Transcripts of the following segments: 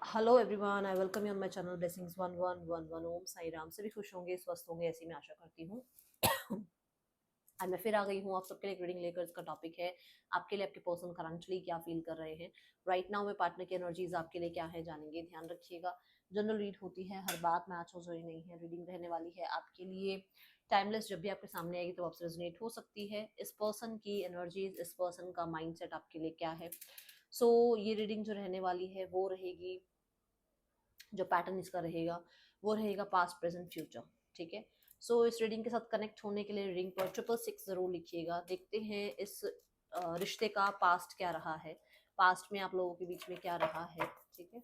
Hello everyone, I welcome you on my channel blessings 1111 ओम साई राम। सभी खुश होंगे, स्वस्थ होंगे, ऐसी मैं आशा करती हूँ। आज मैं फिर आ गई हूँ आप सबके लिए एक रीडिंग लेकर। इसका टॉपिक है आपके लिए आपके पर्सन करंटली क्या फील कर रहे हैं राइट नाउ में। पार्टनर की एनर्जीज आपके लिए क्या है जानेंगे, ध्यान रखिएगा। जनरल रीड होती है, हर बात मैच हो जरूरी नहीं है। रीडिंग रहने वाली है आपके लिए टाइमलेस। जब भी आपके सामने आएगी तो आपसे रेजोनेट हो सकती है। इस पर्सन की एनर्जीज, इस पर्सन का माइंडसेट आपके लिए क्या है। ये रीडिंग जो रहने वाली है वो रहेगी, जो पैटर्न इसका रहेगा वो रहेगा पास्ट प्रेजेंट फ्यूचर। ठीक है। इस रीडिंग के साथ कनेक्ट होने के लिए रीडिंग पर 666 जरूर लिखिएगा। देखते हैं इस रिश्ते का पास्ट क्या रहा है, पास्ट में आप लोगों के बीच में क्या रहा है। ठीक है,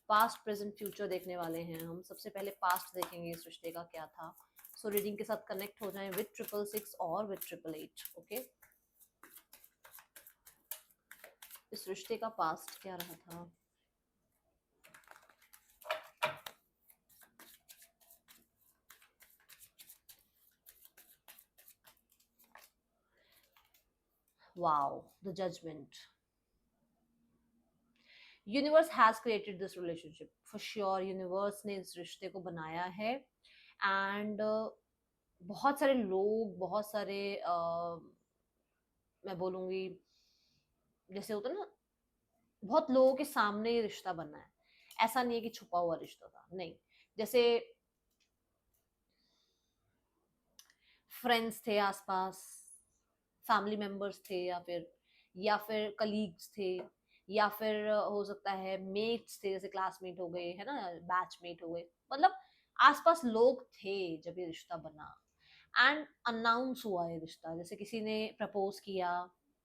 पास्ट प्रेजेंट फ्यूचर देखने वाले हैं हम। सबसे पहले पास्ट देखेंगे इस रिश्ते का क्या था। रीडिंग के साथ कनेक्ट हो जाएं विद 666 और विद 888। ओके, इस रिश्ते का पास्ट क्या रहा था। Wow, the judgement. Universe has created this relationship for sure. Universe ने इस रिश्ते को बनाया है एंड बहुत सारे लोग, बहुत सारे मैं बोलूंगी जैसे होता है ना, बहुत लोगों के सामने ये रिश्ता बना है। ऐसा नहीं है कि छुपा हुआ रिश्ता था, नहीं। जैसे फ्रेंड्स थे आसपास, फैमिली मेंबर्स थे, या फिर कलीग्स थे, या फिर हो सकता है मेट्स थे, जैसे क्लासमेट हो गए है ना, बैचमेट हो गए। मतलब आसपास लोग थे जब ये रिश्ता बना एंड अनाउंस हुआ ये रिश्ता। जैसे किसी ने प्रपोज किया,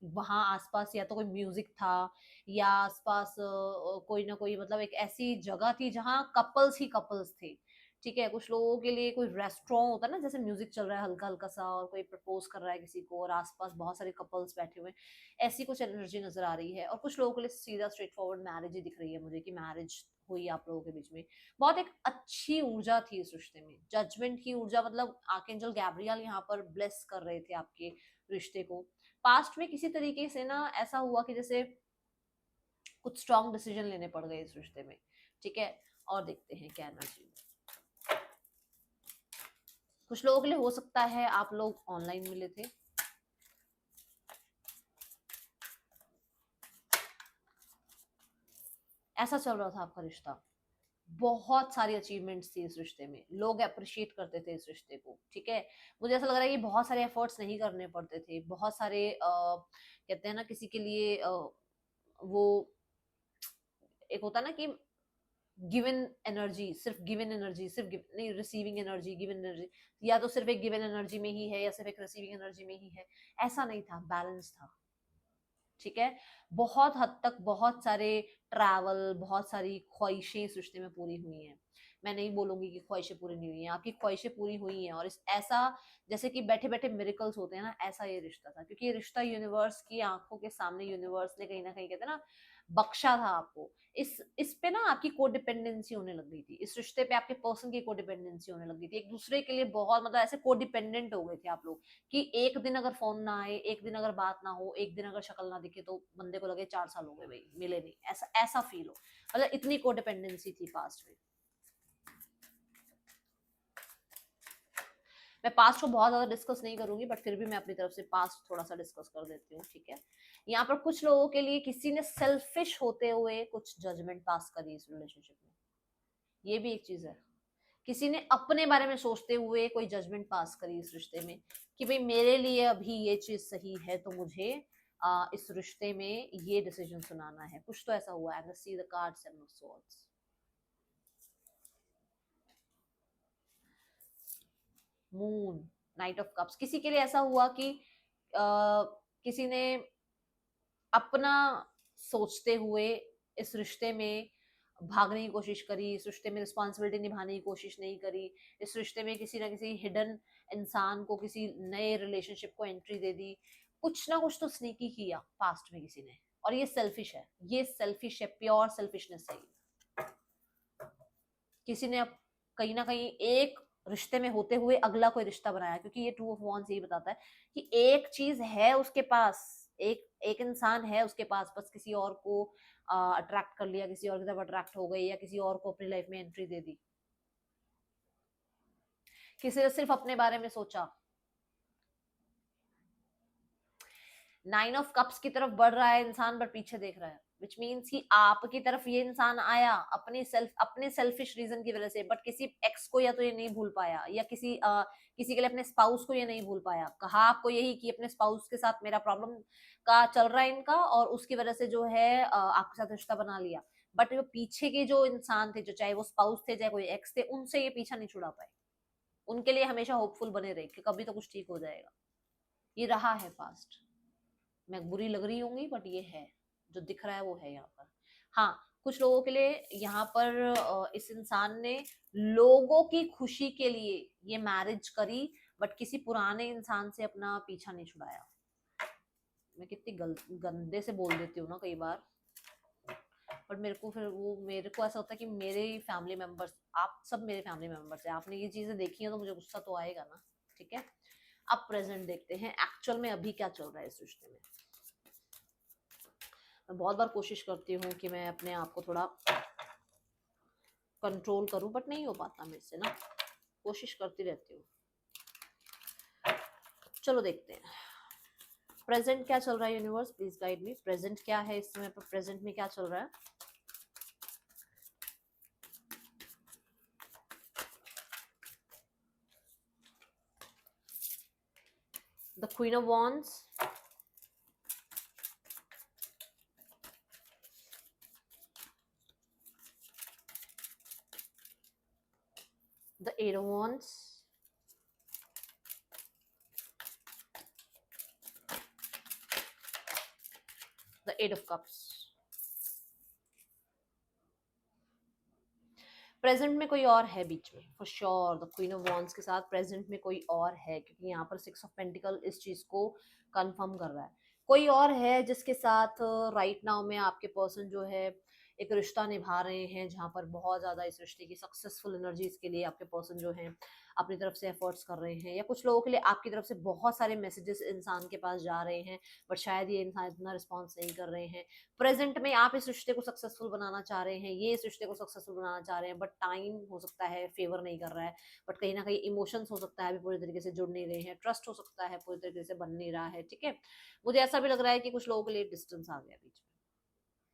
वहां आसपास या तो कोई म्यूजिक था, या आसपास कोई ना कोई, मतलब एक ऐसी जगह थी जहाँ कपल्स ही कपल्स थे। ठीक है, कुछ लोगों के लिए कोई रेस्टोरेंट होता है ना, जैसे म्यूजिक चल रहा है हल्का हल्का सा और कोई प्रपोज कर रहा है किसी को और आसपास बहुत सारे कपल्स बैठे हुए हैं। ऐसी कुछ एनर्जी नजर आ रही है। और कुछ लोगों के लिए सीधा स्ट्रेट फॉरवर्ड मैरिज ही दिख रही है मुझे, कि मैरिज हुई आप लोगों के बीच में। बहुत एक अच्छी ऊर्जा थी इस रिश्ते में, जजमेंट की ऊर्जा। मतलब आर्कएंजल गैब्रियल यहाँ पर ब्लेस कर रहे थे आपके रिश्ते को। पास्ट में किसी तरीके से ना ऐसा हुआ कि जैसे कुछ स्ट्रॉन्ग डिसीजन लेने पड़ गए इस रिश्ते में। ठीक है, और देखते हैं क्या एनर्जी। कुछ लोगों के लिए हो सकता है आप लोग ऑनलाइन मिले थे। ऐसा चल रहा था आपका रिश्ता। बहुत सारी अचीवमेंट्स थी इस रिश्ते में, लोग अप्रिशिएट करते थे इस रिश्ते को। ठीक है, मुझे ऐसा लग रहा है कि बहुत सारे एफर्ट्स नहीं करने पड़ते थे। बहुत सारे कहते हैं ना किसी के लिए वो एक होता है ना कि गिवन एनर्जी, सिर्फ गिवन एनर्जी, नहीं, रिसीविंग एनर्जी, गिवन एनर्जी। या तो सिर्फ एक गिवन एनर्जी में ही है या सिर्फ एक रिसीविंग एनर्जी में ही है। ऐसा नहीं था, बैलेंस था। ठीक है, बहुत हद तक बहुत सारे ट्रैवल, बहुत सारी ख्वाहिशें इस रिश्ते में पूरी हुई हैं। मैं नहीं बोलूंगी कि ख्वाहिशें पूरी नहीं हुई हैं, आपकी ख्वाहिशें पूरी हुई हैं। और इस ऐसा जैसे कि बैठे बैठे मिरेकल्स होते हैं ना, ऐसा ये रिश्ता था। क्योंकि ये रिश्ता यूनिवर्स की आंखों के सामने, यूनिवर्स ने कहीं ना कहीं कहते हैं ना बख्शा था आपको। इस पे ना आपकी कोडिपेंडेंसी होने लग गई थी। इस रिश्ते पे आपके पर्सन की कोडिपेंडेंसी होने लग गई थी। एक दूसरे के लिए बहुत, मतलब ऐसे कोडिपेंडेंट हो गए थे आप लोग, कि एक दिन अगर फोन ना आए, एक दिन अगर बात ना हो, एक दिन अगर शक्ल ना दिखे तो बंदे को लगे 4 साल हो गए भाई मिले नहीं। ऐसा ऐसा फील हो, मतलब इतनी कोडिपेंडेंसी थी पास्ट में। मैं पास्ट को बहुत ज्यादा डिस्कस नहीं करूंगी, बट फिर भी मैं अपनी तरफ से पास्ट थोड़ा सा डिस्कस कर देती हूँ। ठीक है, यहाँ पर कुछ लोगों के लिए किसी ने सेल्फिश होते हुए कुछ जजमेंट पास करी इस रिलेशनशिप में। ये भी एक चीज है, किसी ने अपने बारे में सोचते हुए कोई जजमेंट पास करी इस रिश्ते में, कि भाई मेरे लिए अभी ये चीज सही है तो मुझे इस रिश्ते में ये डिसीजन सुनाना है। कुछ तो ऐसा हुआ है। See the cards and swords, moon, night of cups. किसी के लिए ऐसा हुआ कि किसी ने अपना सोचते हुए इस रिश्ते में भागने की कोशिश करी, इस रिश्ते में रिस्पॉन्सिबिलिटी निभाने की कोशिश नहीं करी। इस रिश्ते में किसी ना किसी हिडन इंसान को, किसी नए रिलेशनशिप को एंट्री दे दी। कुछ ना कुछ तो स्नीकी किया पास्ट में किसी ने, और ये सेल्फिश है, ये सेल्फिश है, प्योर सेल्फिशनेस है। किसी ने अब कहीं ना कहीं एक रिश्ते में होते हुए अगला कोई रिश्ता बनाया, क्योंकि ये टू ऑफ वॉन्स यही बताता है कि एक चीज है उसके पास, एक एक इंसान है उसके पास, बस किसी और को अट्रैक्ट कर लिया, किसी और की तरफ अट्रैक्ट हो गई, या किसी और को अपनी लाइफ में एंट्री दे दी, किसी ने सिर्फ अपने बारे में सोचा। 9 ऑफ कप्स की तरफ बढ़ रहा है इंसान, बट पीछे देख रहा है, विच मीन्स कि आपकी तरफ ये इंसान आया अपने सेल्फिश रीजन की वजह से, बट किसी एक्स को या तो ये नहीं भूल पाया, या किसी के लिए अपने स्पाउस को ये नहीं भूल पाया। कहा आपको यही कि अपने स्पाउस के साथ मेरा प्रॉब्लम का चल रहा है इनका, और उसकी वजह से जो है आपके साथ रिश्ता बना लिया, बट जो पीछे के जो इंसान थे, जो चाहे वो स्पाउस थे चाहे कोई एक्स थे, उनसे ये पीछा नहीं छुड़ा पाए। उनके लिए हमेशा होपफुल बने रहे कि कभी तो कुछ ठीक हो जाएगा। ये रहा है पास्ट। मैं बुरी लग रही होंगी, बट ये है जो दिख रहा है, वो है यहाँ पर। हाँ, कुछ लोगों के लिए यहाँ पर इस इंसान ने लोगों की खुशी के लिए ये मैरिज करी, बट किसी पुराने इंसान से अपना पीछा नहीं छुड़ाया। मैं कितनी गंदे से बोल देती हूँ ना कई बार, बट मेरे को ऐसा होता है कि मेरे फैमिली मेंबर्स, आप सब मेरे फैमिली मेंबर्स हैं, आपने ये चीजें देखी है तो मुझे गुस्सा तो आएगा ना। ठीक है, अब प्रेजेंट देखते हैं एक्चुअल में अभी क्या चल रहा है इस रिश्ते में। मैं बहुत बार कोशिश करती हूँ कि मैं अपने आप को थोड़ा कंट्रोल करूं, बट नहीं हो पाता मेरे से ना, कोशिश करती रहती हूँ। चलो देखते हैं प्रेजेंट क्या चल रहा है। Universe please guide me, present क्या है इस समय पर, प्रेजेंट में क्या चल रहा है। The queen of wands, the Eight of Wands, the Eight of Cups। Present में कोई और है बीच में, for sure. The queen of wands के साथ प्रेजेंट में कोई और है, क्योंकि यहाँ पर 6 ऑफ पेंटिकल इस चीज को कंफर्म कर रहा है। कोई और है जिसके साथ राइट नाउ में आपके पर्सन जो है एक रिश्ता निभा रहे हैं, जहां पर बहुत ज्यादा इस रिश्ते की सक्सेसफुल एनर्जीज के लिए आपके पर्सन जो है अपनी तरफ से एफर्ट्स कर रहे हैं, या कुछ लोगों के लिए आपकी तरफ से बहुत सारे मैसेजेस इंसान के पास जा रहे हैं, बट शायद ये इंसान इतना रिस्पॉन्स नहीं कर रहे हैं। प्रेजेंट में आप इस रिश्ते को सक्सेसफुल बनाना चाह रहे हैं, ये इस रिश्ते को सक्सेसफुल बनाना चाह रहे हैं, बट टाइम हो सकता है फेवर नहीं कर रहा है, बट कहीं ना कहीं इमोशंस हो सकता है अभी पूरी तरीके से जुड़ नहीं रहे हैं, ट्रस्ट हो सकता है पूरी तरीके से बन नहीं रहा है। ठीक है, मुझे ऐसा भी लग रहा है कि कुछ लोगों के लिए डिस्टेंस आ गया बीच में,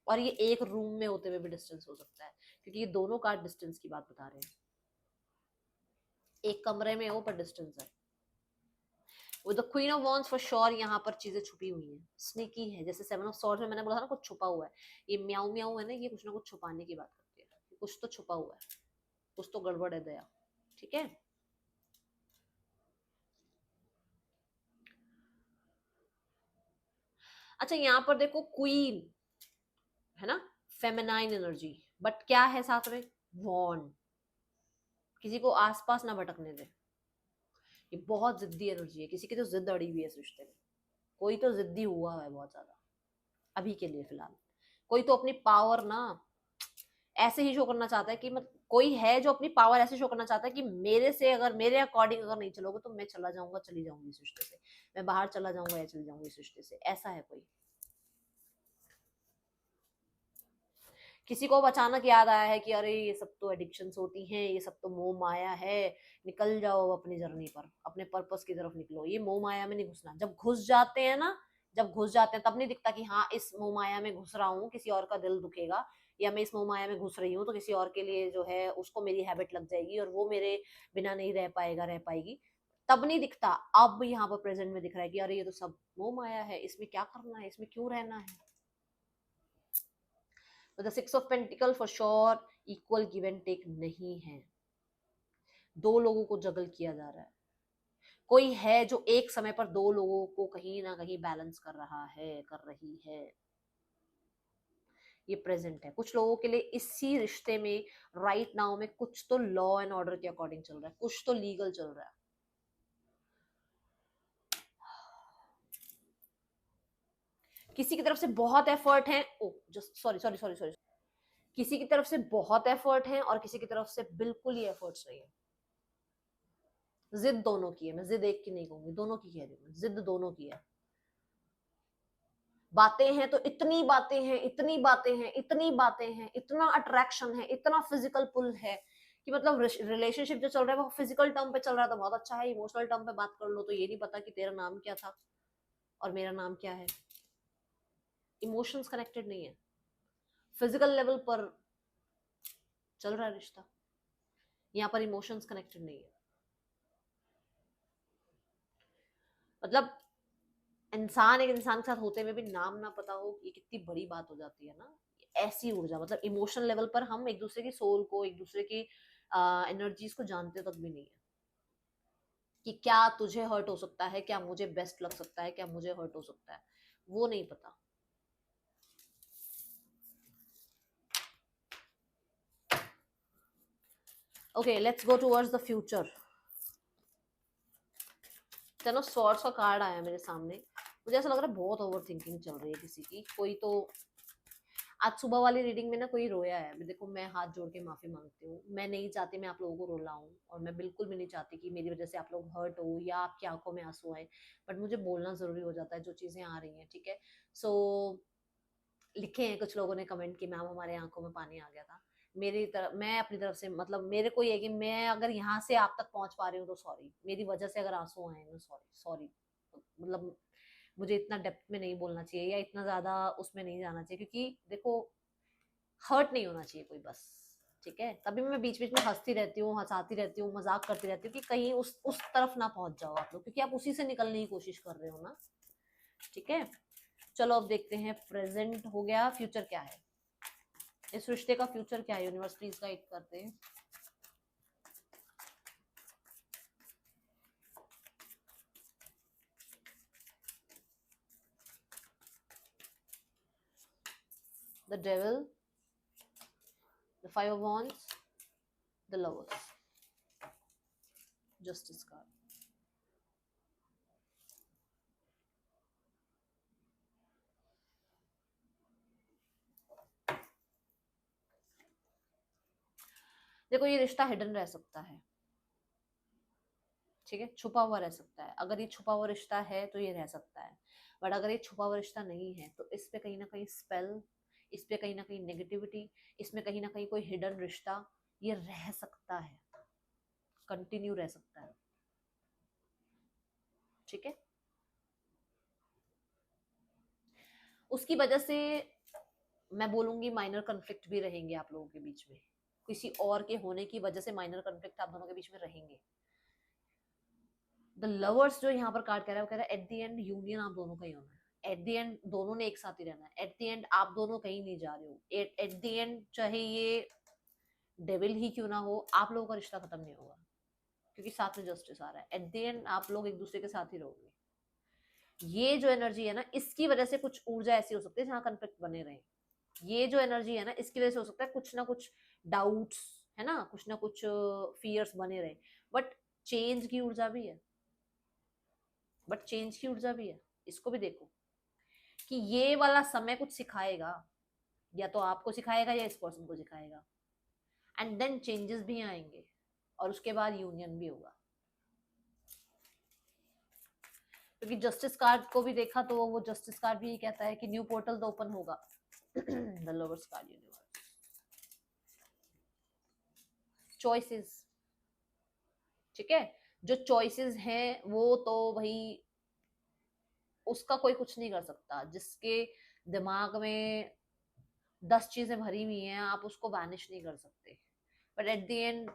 और ये एक रूम में होते हुए भी डिस्टेंस हो सकता है, क्योंकि ये दोनों कार्ड डिस्टेंस की बात बता रहे हैं। एक कमरे में हो पर डिस्टेंस है। With the queen of wands for sure यहाँ पर चीजें छुपी हुई हैं, स्नीकी है। जैसे 7 ऑफ सॉर्ड्स में मैंने बोला था ना कुछ छुपा हुआ है, ये म्याऊ म्याऊ है ना, ये कुछ ना कुछ छुपाने की बात करती है, कुछ तो छुपा हुआ है, कुछ तो गड़बड़ है दया। ठीक है, अच्छा यहाँ पर देखो क्वीन है ना, फेमिनाइन एनर्जी, बट क्या है साथ में, वॉन्ड, किसी को आसपास ना भटकने दे। ये बहुत जिद्दी एनर्जी है, किसी की तो जिद अड़ी हुई है इस रिश्ते में, कोई तो जिद्दी हुआ है बहुत ज्यादा अभी के लिए फिलहाल। कोई तो अपनी पावर ना ऐसे ही शो करना चाहता है कि कोई है जो अपनी पावर ऐसे शो करना चाहता है कि मेरे से अगर मेरे अकॉर्डिंग अगर नहीं चलोगे तो मैं चला जाऊंगा, चली जाऊंगी इस रिश्ते से, मैं बाहर चला जाऊंगा या चली जाऊंगी इस रिश्ते से। ऐसा है कोई, किसी को अचानक याद आया है कि अरे ये सब तो एडिक्शंस होती हैं, ये सब तो मोह माया है, निकल जाओ अपनी जर्नी पर, अपने पर्पस की तरफ निकलो। ये मोह माया में नहीं घुसना। जब घुस जाते हैं ना, जब घुस जाते हैं तब नहीं दिखता कि हाँ इस मोह माया में घुस रहा हूँ, किसी और का दिल दुखेगा, या मैं इस मोह माया में घुस रही हूँ तो किसी और के लिए जो है उसको मेरी हैबिट लग जाएगी और वो मेरे बिना नहीं रह पाएगा, रह पाएगी, तब नहीं दिखता। अब यहाँ पर प्रेजेंट में दिख रहा है कि अरे ये तो सब मोह माया है, इसमें क्या करना है, इसमें क्यों रहना है। तो the 6 of pentacle for sure equal give and take नहीं है, दो लोगों को जगल किया जा रहा है। कोई है जो एक समय पर दो लोगों को कहीं ना कहीं बैलेंस कर रहा है, कर रही है। ये प्रेजेंट है कुछ लोगों के लिए इसी रिश्ते में राइट नाउ में कुछ तो लॉ एंड ऑर्डर के अकॉर्डिंग चल रहा है, कुछ तो लीगल चल रहा है। किसी की तरफ से बहुत एफर्ट है, oh just sorry sorry sorry sorry, किसी की तरफ से बहुत एफर्ट है और किसी की तरफ से बिल्कुल ही एफर्ट्स नहीं है। जिद दोनों की है, मैं जिद एक की नहीं कहूंगी, दोनों की कह रही हूँ, जिद दोनों की है। बातें हैं तो इतनी बातें हैं, इतनी बातें हैं, इतनी बातें हैं, इतना अट्रैक्शन है, इतना फिजिकल पुल है कि मतलब रिलेशनशिप जो चल रहा है वो फिजिकल टर्म पे चल रहा है तो बहुत अच्छा है, इमोशनल टर्म पे बात कर लो तो ये नहीं पता कि तेरा नाम क्या था और मेरा नाम क्या है। इमोशंस कनेक्टेड नहीं है, फिजिकल लेवल पर चल रहा है रिश्ता, यहाँ पर इमोशंस कनेक्टेड नहीं है। मतलब इंसान एक इंसान के साथ होते हुए भी नाम ना पता हो, ये कितनी बड़ी बात हो जाती है ना। ऐसी ऊर्जा, मतलब इमोशनल लेवल पर हम एक दूसरे की सोल को, एक दूसरे की एनर्जीज को जानते तक भी नहीं है कि क्या तुझे हर्ट हो सकता है, क्या मुझे बेस्ट लग सकता है, क्या मुझे हर्ट हो सकता है, वो नहीं पता। Okay, let's go towards the future. Ten of swords का कार्ड आया मेरे सामने। मुझे ऐसा लग रहा है बहुत ओवर थिंकिंग चल रही है किसी की। कोई तो आज सुबह वाली रीडिंग में ना कोई रोया है। देखो, मैं हाथ जोड़ के माफी मांगती हूँ, मैं नहीं चाहती मैं आप लोगों को रुलाऊं, और मैं बिल्कुल भी नहीं चाहती कि मेरी वजह से आप लोग हर्ट हो या आपकी आंखों में आंसू आए, बट मुझे बोलना जरूरी हो जाता है जो चीजें आ रही हैं, ठीक है। सो लिखे हैं कुछ लोगों ने कमेंट कि मैम हमारे आंखों में पानी आ गया था। मेरी तरफ, मैं अपनी तरफ से, मतलब मेरे को ये कि मैं अगर यहाँ से आप तक पहुंच पा रही हूँ तो सॉरी, मेरी वजह से अगर आंसू आए ना, सॉरी सॉरी। मतलब मुझे इतना डेप्थ में नहीं बोलना चाहिए या इतना ज्यादा उसमें नहीं जाना चाहिए, क्योंकि देखो हर्ट नहीं होना चाहिए कोई, बस, ठीक है। तभी मैं बीच बीच में हंसती रहती हूँ, हंसाती रहती हूँ, मजाक करती रहती हूँ कि कहीं उस तरफ ना पहुंच जाओ आप लोग, क्योंकि आप उसी से निकलने की कोशिश कर रहे हो ना, ठीक है। चलो अब देखते हैं, प्रेजेंट हो गया, फ्यूचर क्या है, इस रिश्ते का फ्यूचर क्या है, यूनिवर्स प्लीज गाइड करते हैं। The devil, the five of wands, the lovers, justice card. देखो, ये रिश्ता हिडन रह सकता है, ठीक है, छुपा हुआ रह सकता है। अगर ये छुपा हुआ रिश्ता है तो ये रह सकता है, बट अगर ये छुपा हुआ रिश्ता नहीं है तो इस पे कहीं ना कहीं स्पेल, इस पे कहीं ना कहीं नेगेटिविटी, इसमें कहीं ना कहीं कोई हिडन रिश्ता ये रह सकता है, कंटिन्यू रह सकता है, ठीक है। उसकी वजह से मैं बोलूंगी माइनर कन्फ्लिक्ट भी रहेंगे आप लोगों के बीच में, किसी और के होने की वजह से माइनर कन्फ्लिक्ट आप दोनों के बीच में रहेंगे। द लवर्स जो यहाँ पर कार्ड कह रहा है, वो कह रहा है एट द एंड यूनियन आप दोनों का ही होना है, एट द एंड दोनों ने एक साथ ही रहना है, एट द एंड आप दोनों कहीं नहीं जा रहे हो, एट द एंड चाहे ये डेविल ही क्यों ना हो, आप लोगों का रिश्ता खत्म नहीं होगा, क्योंकि साथ में जस्टिस आ रहा है। एट द एंड आप लोग एक दूसरे के साथ ही रहोगे। ये जो एनर्जी है ना, इसकी वजह से कुछ ऊर्जा ऐसी हो सकती है जहाँ कन्फ्लिक्ट बने रहे। ये जो एनर्जी है ना, इसकी वजह से हो सकता है कुछ ना कुछ डाउट्स, है ना, कुछ ना कुछ फियर्स बने रहे, बट चेंज की ऊर्जा भी है, बट चेंज की ऊर्जा भी है। इसको भी देखो कि ये वाला समय कुछ सिखाएगा, या तो आपको सिखाएगा या इस पर्सन को सिखाएगा, एंड देन चेंजेस भी आएंगे और उसके बाद यूनियन भी होगा। क्योंकि जस्टिस कार्ड को भी देखा तो वो जस्टिस कार्ड भी कहता है कि न्यू पोर्टल तो ओपन होगा। The lovers card, universe, choices, ठीक है। जो चॉइसेस हैं वो तो भाई उसका कोई कुछ नहीं कर सकता, जिसके दिमाग में 10 चीजें भरी हुई हैं आप उसको वैनिश नहीं कर सकते, बट एट द एंड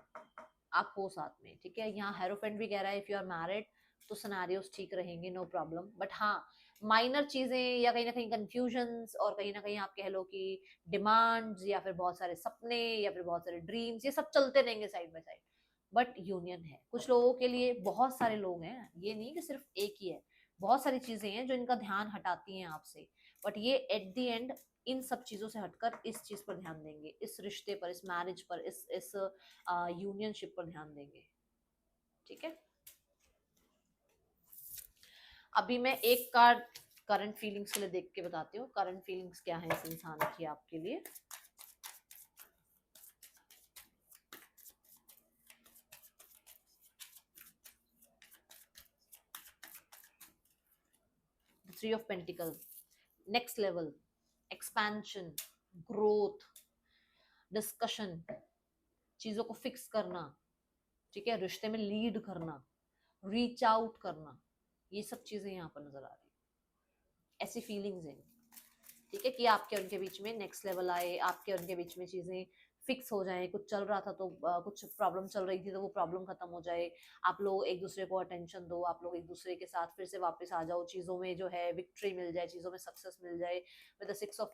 आप हो साथ में, ठीक है। यहाँ हेरोफेंट भी कह रहा है इफ यू आर मैरिड तो सिनेरियोस ठीक रहेंगे, नो प्रॉब्लम, बट हाँ माइनर चीजें या कहीं ना कहीं कंफ्यूजन्स और कहीं ना कहीं आप कह लो कि डिमांड्स या फिर बहुत सारे सपने या फिर बहुत सारे ड्रीम्स, ये सब चलते रहेंगे side by side, but union है। कुछ लोगों के लिए, बहुत सारे लोग हैं, ये नहीं कि सिर्फ एक ही है, बहुत सारी चीजें हैं जो इनका ध्यान हटाती हैं आपसे, बट ये एट द एंड इन सब चीजों से हटकर इस चीज पर ध्यान देंगे, इस रिश्ते पर, इस मैरिज पर, इस यूनियनशिप पर ध्यान देंगे, ठीक है। अभी मैं एक कार्ड करंट फीलिंग्स के लिए देख के बताती हूँ, करंट फीलिंग्स क्या है इस इंसान की आपके लिए। Three of pentacle, next level, expansion, growth, discussion, चीजों को फिक्स करना, ठीक है, रिश्ते में लीड करना, रीच आउट करना, ये सब चीजें यहाँ पर नजर आ रही है, ऐसी फीलिंग्स हैं, ठीक है, कि आपके उनके बीच में नेक्स्ट लेवल आए, आपके उनके बीच में चीजें फिक्स हो जाए, कुछ चल रहा था तो कुछ प्रॉब्लम चल रही थी तो वो प्रॉब्लम खत्म हो जाए, आप लोग एक दूसरे को अटेंशन दो, आप लोग एक दूसरे के साथ फिर से वापस आ जाओ, चीजों में जो है विक्ट्री मिल जाए, चीजों में सक्सेस मिल जाए, with the six of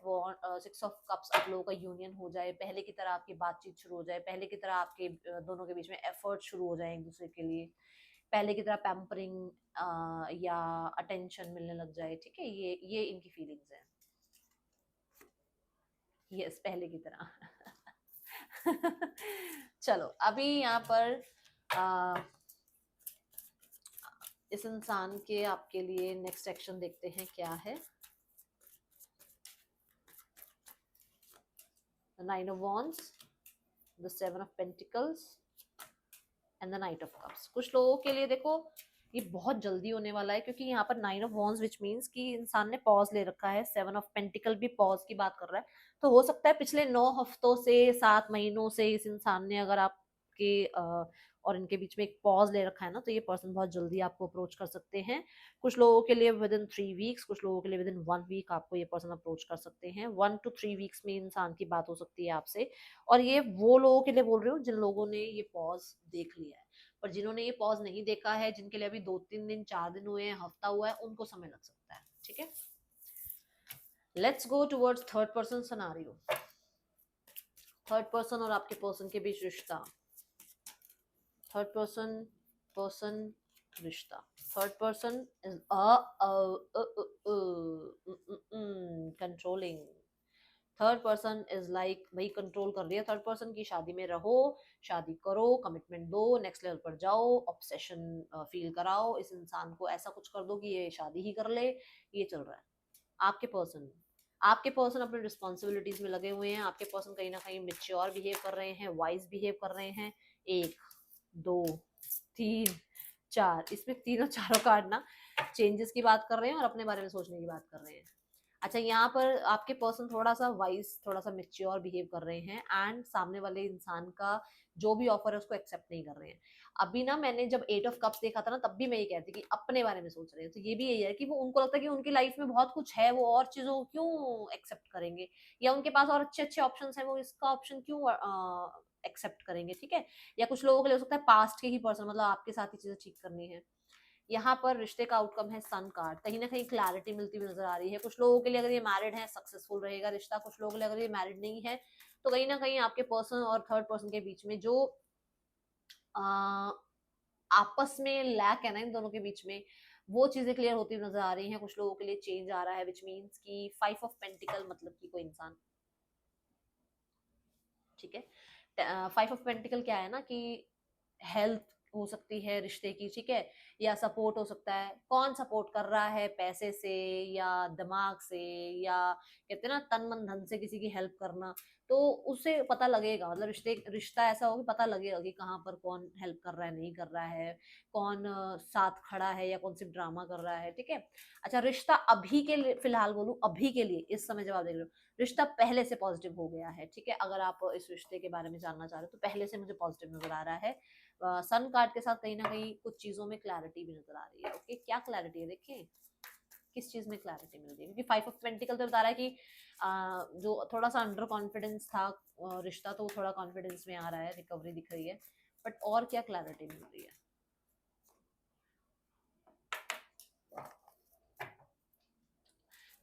cups आप लोगों का यूनियन हो जाए, पहले की तरह आपकी बातचीत शुरू हो जाए, पहले की तरह आपके दोनों के बीच में एफर्ट शुरू हो जाए एक दूसरे के लिए, पहले की तरह पैम्परिंग या अटेंशन मिलने लग जाए, ठीक है, ये इनकी फीलिंग्स है, यस पहले की तरह। चलो अभी यहाँ पर आ, इस इंसान के आपके लिए नेक्स्ट एक्शन देखते हैं क्या है। Nine of wands, the seven of pentacles and the night of cups. कुछ लोगों के लिए देखो ये बहुत जल्दी होने वाला है, क्योंकि यहाँ पर nine of wands which means कि इंसान ने पॉज ले रखा है, सेवन ऑफ पेंटिकल भी पॉज की बात कर रहा है, तो हो सकता है पिछले 9 हफ्तों से 7 महीनों से इस इंसान ने अगर आपके और इनके बीच में एक पॉज ले रखा है ना, तो ये पर्सन बहुत जल्दी आपको अप्रोच कर सकते हैं। कुछ लोगों के लिए विद इन 3 वीक्स, कुछ लोगों के लिए विद इन 1 वीक आपको ये पर्सन अप्रोच कर सकते हैं। 1 to 3 वीक्स में इंसान की बात हो सकती है आपसे, और ये वो लोगों के लिए बोल रही हूँ जिन लोगों ने ये पॉज देख लिया है, पर जिन्होंने ये पॉज नहीं देखा है, जिनके लिए अभी 2-3 दिन 4 दिन हुए हैं, हफ्ता हुआ है, उनको समय लग सकता है, ठीक है। Let's go towards third person scenario. Third person और आपके पर्सन के बीच रिश्ता, थर्ड पर्सन पर्सन रिश्ता, third person is controlling, third person is like भाई कंट्रोल कर रही है थर्ड पर्सन की, शादी में रहो, शादी करो, कमिटमेंट दो, नेक्स्ट लेवल पर जाओ, ऑब्सेशन फील कराओ, इस इंसान को ऐसा कुछ कर दो कि ये शादी ही कर ले, ये चल रहा है। आपके पर्सन अपने रिस्पॉन्सिबिलिटीज में लगे हुए हैं, आपके पर्सन कहीं ना कहीं मेच्योर बिहेव कर रहे हैं, वाइज बिहेव कर रहे हैं। 1, 2, 3, 4, इसमें तीनों चारों कार्ड ना चेंजेस की बात कर रहे हैं और अपने बारे में सोचने की बात कर रहे हैं। अच्छा, यहाँ पर आपके पर्सन थोड़ा सा वाइज, थोड़ा सा मेच्योर बिहेव कर रहे हैं, एंड सामने वाले इंसान का जो भी ऑफर है उसको एक्सेप्ट नहीं कर रहे हैं। अभी ना मैंने जब 8 ऑफ कप्स देखा था ना, तब भी मैं ये कहती कि अपने बारे में सोच रहे हैं, तो ये भी यही है कि वो उनको लगता है कि उनकी लाइफ में बहुत कुछ है, वो और चीजों क्यों एक्सेप्ट करेंगे, या उनके पास और अच्छे अच्छे ऑप्शन है, वो इसका ऑप्शन क्यों एक्सेप्ट करेंगे, ठीक है। या कुछ लोगों के लिए हो सकता है पास्ट के ही पर्सन, मतलब आपके साथ ही चीजें ठीक करनी है। यहाँ पर रिश्ते का आउटकम है सन कार्ड, कहीं ना कहीं क्लैरिटी मिलती हुई नजर आ रही है। कुछ लोगों के लिए अगर ये मैरिड है सक्सेसफुल रहेगा रिश्ता, कुछ लोगों के लिए अगर ये मैरिड नहीं है तो कहीं ना कहीं आपके पर्सन और थर्ड पर्सन के बीच में जो आ, आपस में लैक है ना इन दोनों के बीच में, वो चीजें क्लियर होती हुई नजर आ रही हैं। कुछ लोगों के लिए चेंज आ रहा है, विच मीन्स की 5 ऑफ पेंटिकल मतलब कि कोई इंसान, ठीक है। 5 ऑफ पेंटिकल क्या है ना कि हेल्थ हो सकती है रिश्ते की, ठीक है, या सपोर्ट हो सकता है। कौन सपोर्ट कर रहा है, पैसे से या दिमाग से, या कहते हैं ना तन मन धन से किसी की हेल्प करना, तो उससे पता लगेगा, मतलब रिश्ता ऐसा होगा पता लगेगा कि कहाँ पर कौन हेल्प कर रहा है, नहीं कर रहा है, कौन साथ खड़ा है या कौन सिर्फ ड्रामा कर रहा है, ठीक है। अच्छा, रिश्ता अभी के लिए फिलहाल बोलूं, अभी के लिए इस समय जवाब देख रहे हो, रिश्ता पहले से पॉजिटिव हो गया है, ठीक है। अगर आप इस रिश्ते के बारे में जानना चाह रहे हो तो पहले से मुझे पॉजिटिव नजर आ रहा है। सन कार्ड के साथ कहीं ना कहीं कुछ चीजों में क्लैरिटी भी नजर आ रही है। ओके, क्या क्लैरिटी है देखें, किस चीज में क्लैरिटी मिल रही है, क्योंकि 5 ऑफ पेंटिकल तो बता रहा है कि जो थोड़ा सा अंडर कॉन्फिडेंस था रिश्ता, तो थोड़ा कॉन्फिडेंस में आ रहा है, रिकवरी दिख रही है, बट और क्या क्लैरिटी मिल रही है।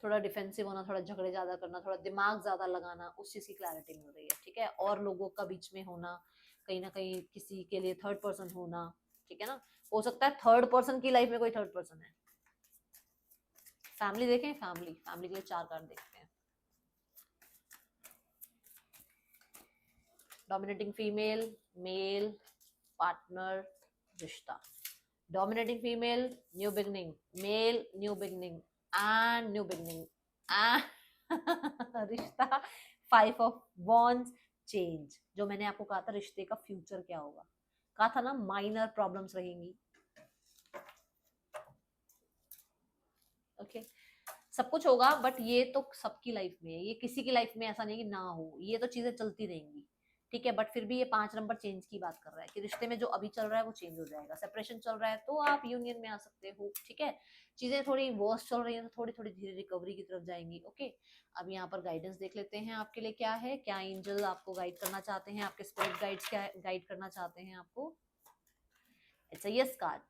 थोड़ा डिफेंसिव होना, थोड़ा झगड़े ज्यादा करना, थोड़ा दिमाग ज्यादा लगाना, उस चीज की क्लैरिटी मिल रही है, ठीक है। और लोगों का बीच में होना, कहीं ना कहीं किसी के लिए थर्ड पर्सन होना, ठीक है ना। हो सकता है थर्ड पर्सन की लाइफ में कोई थर्ड पर्सन है। फैमिली देखें, फैमिली के लिए 4 कार्ड देखते हैं। डोमिनेटिंग फीमेल, मेल, पार्टनर, रिश्ता। Dominating female, new beginning, male, new beginning and new beginning रिश्ता 5 ऑफ वॉन्ड्स, चेंज। जो मैंने आपको कहा था रिश्ते का फ्यूचर क्या होगा, कहा था ना माइनर प्रॉब्लम्स रहेंगी। ओके, सब कुछ होगा, बट ये तो सबकी लाइफ में है, ये किसी की लाइफ में ऐसा नहीं कि ना हो, ये तो चीजें चलती रहेंगी, ठीक है। बट फिर भी ये 5 नंबर चेंज की बात कर रहा है कि रिश्ते में जो अभी चल रहा है वो चेंज हो जाएगा, सेपरेशन चल रहा है तो आप यूनियन में आ सकते हो, ठीक है। चीजें थोड़ी वर्स्ट चल रही है तो थोड़ी थोड़ी धीरे रिकवरी की तरफ जाएंगी, ओके। अब यहाँ पर गाइडेंस देख लेते हैं आपके लिए क्या है, क्या एंजल आपको गाइड करना चाहते हैं, आपके स्पिरिट गाइड्स क्या गाइड करना चाहते हैं आपको। It's a yes card.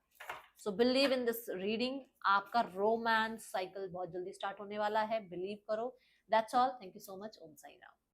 So believe in this reading, आपका रोमांस साइकिल बहुत जल्दी स्टार्ट होने वाला है, बिलीव करो। That's all, thank you so much, Om Sai Ram.